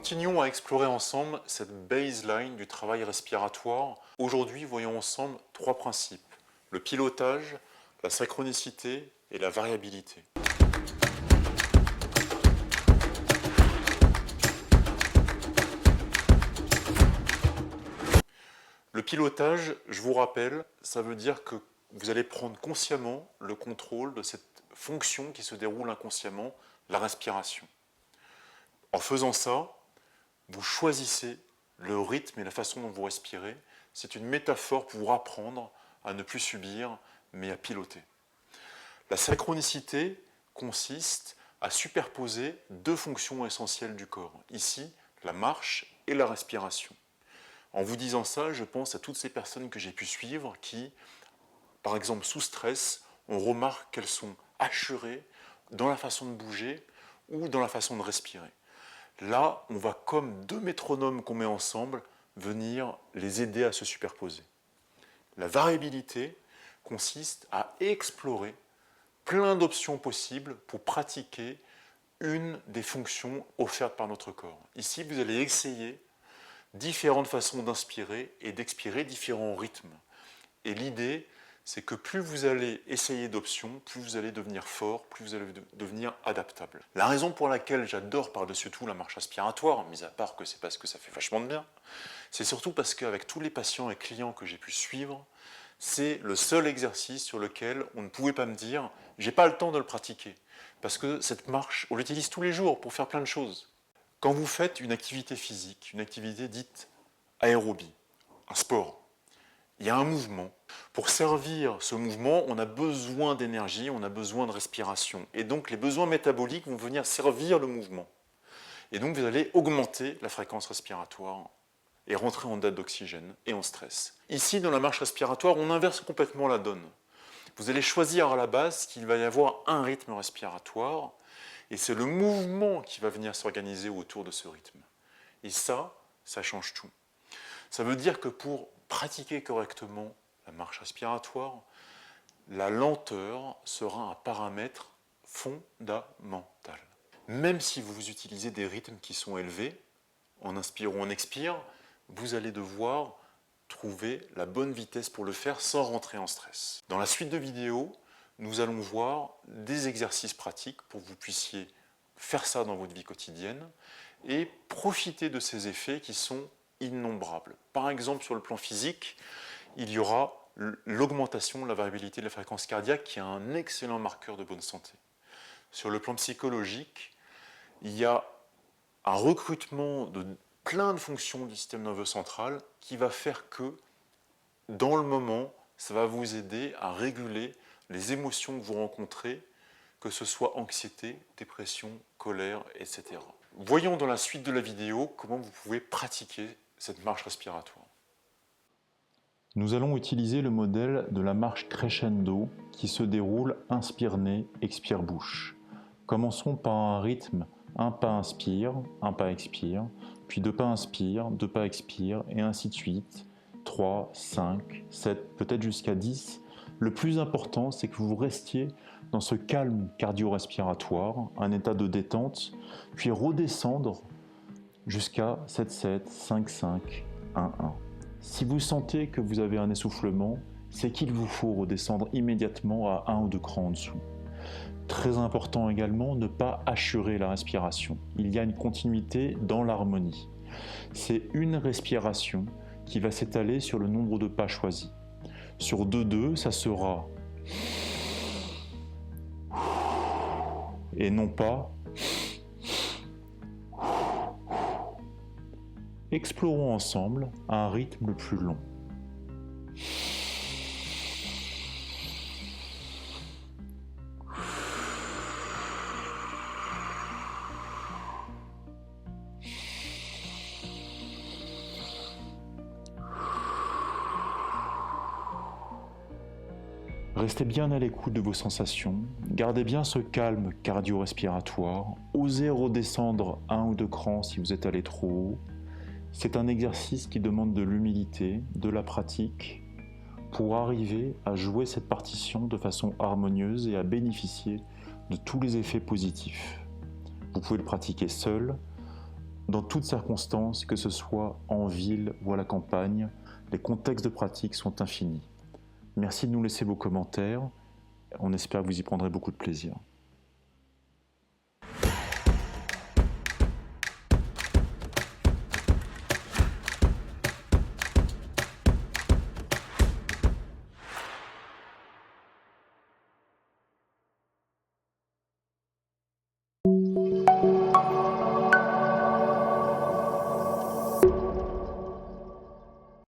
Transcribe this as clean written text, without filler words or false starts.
Continuons à explorer ensemble cette baseline du travail respiratoire. Aujourd'hui, voyons ensemble trois principes: le pilotage, la synchronicité et la variabilité. Le pilotage, je vous rappelle, ça veut dire que vous allez prendre consciemment le contrôle de cette fonction qui se déroule inconsciemment, la respiration. En faisant ça, vous choisissez le rythme et la façon dont vous respirez. C'est une métaphore pour vous apprendre à ne plus subir, mais à piloter. La synchronicité consiste à superposer deux fonctions essentielles du corps. Ici, la marche et la respiration. En vous disant ça, je pense à toutes ces personnes que j'ai pu suivre qui, par exemple sous stress, on remarque qu'elles sont assurées dans la façon de bouger ou dans la façon de respirer. Là, on va, comme deux métronomes qu'on met ensemble, venir les aider à se superposer. La variabilité consiste à explorer plein d'options possibles pour pratiquer une des fonctions offertes par notre corps. Ici, vous allez essayer différentes façons d'inspirer et d'expirer différents rythmes. Et l'idée, c'est que plus vous allez essayer d'options, plus vous allez devenir fort, plus vous allez devenir adaptable. La raison pour laquelle j'adore par-dessus tout la marche respiratoire, mis à part que c'est parce que ça fait vachement de bien, c'est surtout parce qu'avec tous les patients et clients que j'ai pu suivre, c'est le seul exercice sur lequel on ne pouvait pas me dire « j'ai pas le temps de le pratiquer ». Parce que cette marche, on l'utilise tous les jours pour faire plein de choses. Quand vous faites une activité physique, une activité dite aérobie, un sport, il y a un mouvement. Pour servir ce mouvement, on a besoin d'énergie, on a besoin de respiration. Et donc les besoins métaboliques vont venir servir le mouvement. Et donc vous allez augmenter la fréquence respiratoire et rentrer en dette d'oxygène et en stress. Ici, dans la marche respiratoire, on inverse complètement la donne. Vous allez choisir à la base qu'il va y avoir un rythme respiratoire, et c'est le mouvement qui va venir s'organiser autour de ce rythme. Et ça change tout. Ça veut dire que pour pratiquer correctement la marche respiratoire, la lenteur sera un paramètre fondamental. Même si vous utilisez des rythmes qui sont élevés, en inspire ou en expire, vous allez devoir trouver la bonne vitesse pour le faire sans rentrer en stress. Dans la suite de vidéos, nous allons voir des exercices pratiques pour que vous puissiez faire ça dans votre vie quotidienne et profiter de ces effets qui sont innombrables. Par exemple, sur le plan physique, il y aura l'augmentation de la variabilité de la fréquence cardiaque qui est un excellent marqueur de bonne santé. Sur le plan psychologique, il y a un recrutement de plein de fonctions du système nerveux central qui va faire que, dans le moment, ça va vous aider à réguler les émotions que vous rencontrez, que ce soit anxiété, dépression, colère, etc. Voyons dans la suite de la vidéo comment vous pouvez pratiquer cette marche respiratoire. Nous allons utiliser le modèle de la marche crescendo qui se déroule inspire-nez, expire-bouche. Commençons par un rythme, un pas inspire, un pas expire, puis deux pas inspire, deux pas expire, et ainsi de suite, 3, 5, 7, peut-être jusqu'à 10. Le plus important, c'est que vous restiez dans ce calme cardio-respiratoire, un état de détente, puis redescendre jusqu'à 7, 7, 5, 5, 1, 1. Si vous sentez que vous avez un essoufflement, c'est qu'il vous faut redescendre immédiatement à 1 ou 2 crans en dessous. Très important également, ne pas hachurer la respiration. Il y a une continuité dans l'harmonie. C'est une respiration qui va s'étaler sur le nombre de pas choisis. Sur 2-2, ça sera et non pas. Explorons ensemble un rythme le plus long. Restez bien à l'écoute de vos sensations, gardez bien ce calme cardio-respiratoire, osez redescendre 1 ou 2 crans si vous êtes allé trop haut. C'est un exercice qui demande de l'humilité, de la pratique, pour arriver à jouer cette partition de façon harmonieuse et à bénéficier de tous les effets positifs. Vous pouvez le pratiquer seul, dans toutes circonstances, que ce soit en ville ou à la campagne. Les contextes de pratique sont infinis. Merci de nous laisser vos commentaires. On espère que vous y prendrez beaucoup de plaisir.